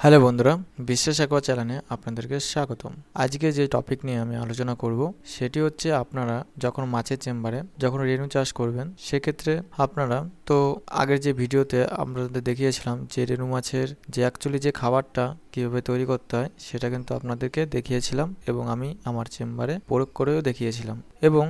Hello বন্ধুরা, বিশ্বাস aqua চ্যানেলে আপনাদেরকে স্বাগতম। আজকে যে টপিক নিয়ে আমি আলোচনা করব সেটি হচ্ছে আপনারা যখন মাছের চেম্বারে যখন রেণু চাষ করবেন সেক্ষেত্রে আপনারা তো আগের যে ভিডিওতে আপনাদের দেখিয়েছিলাম যে রেণু মাছের যে অ্যাকচুয়ালি যে খাবারটা কীভাবে তৈরি করতে হয় সেটা কিন্তু আপনাদেরকে দেখিয়েছিলাম এবং আমি আমার চেম্বারে প্রয়োগ করেও দেখিয়েছিলাম। এবং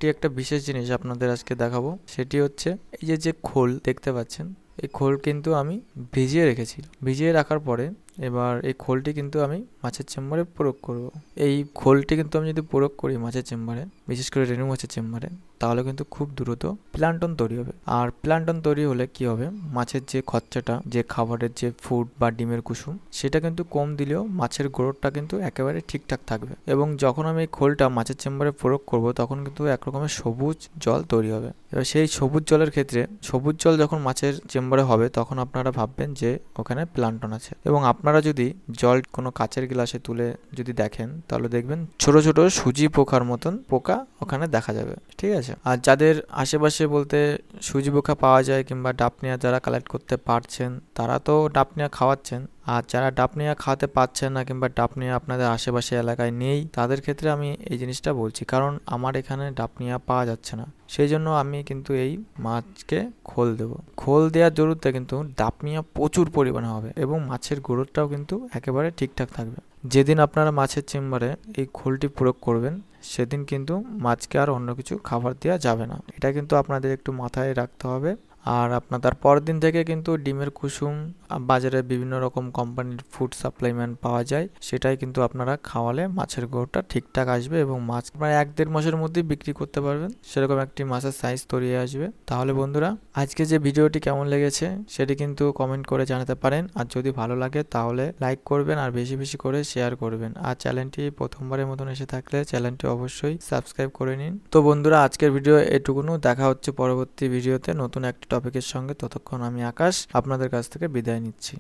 একটা বিশেষ জিনিস আপনাদের আজকে দেখাবো, সেটি হচ্ছে এই যে খোল দেখতে পাচ্ছেন, এই খোল কিন্তু আমি ভিজিয়ে রেখেছি। ভিজিয়ে রাখার পরে এবার এই খোলটি কিন্তু আমি মাছের চেম্বারে প্রয়োগ করব। এই খোলটি কিন্তু আমি যদি প্রয়োগ করি মাছের চেম্বারে, বিশেষ করে রেণু মাছের চেম্বারে, তাহলে কিন্তু খুব দ্রুত প্ল্যান্টন তৈরি হবে। আর প্ল্যান্টন তৈরি হলে কি হবে, মাছের যে খরচাটা, যে খাবারের যে ফুড বা ডিমের কুসুম, সেটা কিন্তু কম দিলেও মাছের গ্রোথটা কিন্তু একেবারে ঠিকঠাক থাকবে। এবং যখন আমি এই খোলটা মাছের চেম্বারে প্রয়োগ করব তখন কিন্তু একরকমের সবুজ জল তৈরি হবে। এবার সেই সবুজ জলের ক্ষেত্রে, সবুজ জল যখন মাছের চেম্বারে হবে তখন আপনারা ভাববেন যে ওখানে প্ল্যান্টন আছে। এবং আপনারা যদি জল কোনো কাচের গ্লাসে তুলে যদি দেখেন তাহলে দেখবেন ছোট ছোট সুজি পোকার মতন পোকা ওখানে দেখা যাবে, ঠিক আছে। আর যাদের আশেপাশে বলতে সুজি পোকা পাওয়া যায় কিংবা ডাপনিয়া যারা কালেক্ট করতে পারছেন তারা তো ডাপনিয়া খাওয়াচ্ছেন, আর যারা ডাপনিয়া খাওয়াতে পারছেন না কিংবা ডাপনিয়া আপনাদের আশেপাশে এলাকায় নেই তাদের ক্ষেত্রে আমি এই জিনিসটা বলছি, কারণ আমার এখানে ডাপনিয়া পাওয়া যাচ্ছে না, সেই জন্য আমি কিন্তু এই মাছকে খোল দেব। খোল দেওয়ার জরুরতে কিন্তু ডাপনিয়া প্রচুর পরিমাণে হবে এবং মাছের গ্রোথটাও কিন্তু একেবারে ঠিকঠাক থাকবে। যেদিন আপনারা মাছের চেম্বারে এই খোলটি প্রয়োগ করবেন সেদিন কিন্তু মাছকে আর অন্য কিছু খাবার দেওয়া যাবে না, এটা কিন্তু আপনাদের একটু মাথায় রাখতে হবে। আর আপনার তার পরের দিন থেকে কিন্তু ডিমের কুসুম বাজারে বিভিন্ন রকম কোম্পানির ফুড সাপ্লিমেন্ট পাওয়া যায়, সেটাই কিন্তু আপনারা খাওয়ালে মাছের গ্রোথটা ঠিকঠাক আসবে এবং মাছ আপনারা 1-1.5 মাসের মধ্যেই বিক্রি করতে পারবেন, সেরকম একটি মাছের সাইজ তৈরি আসবে। তাহলে বন্ধুরা, আজকে যে ভিডিওটি কেমন লেগেছে সেটি কিন্তু কমেন্ট করে জানাতে পারেন, আর যদি ভালো লাগে তাহলে লাইক করবেন আর বেশি বেশি করে শেয়ার করবেন। আর চ্যানেলটি প্রথমবারের মতন এসে থাকলে চ্যানেলটি অবশ্যই সাবস্ক্রাইব করে নিন। তো বন্ধুরা, আজকের ভিডিও এটুকুনো, দেখা হচ্ছে পরবর্তী ভিডিওতে নতুন একটি টপিকের সঙ্গে। ততক্ষণ আমি আকাশ আপনাদের কাছ থেকে বিদায় নিচ্ছি।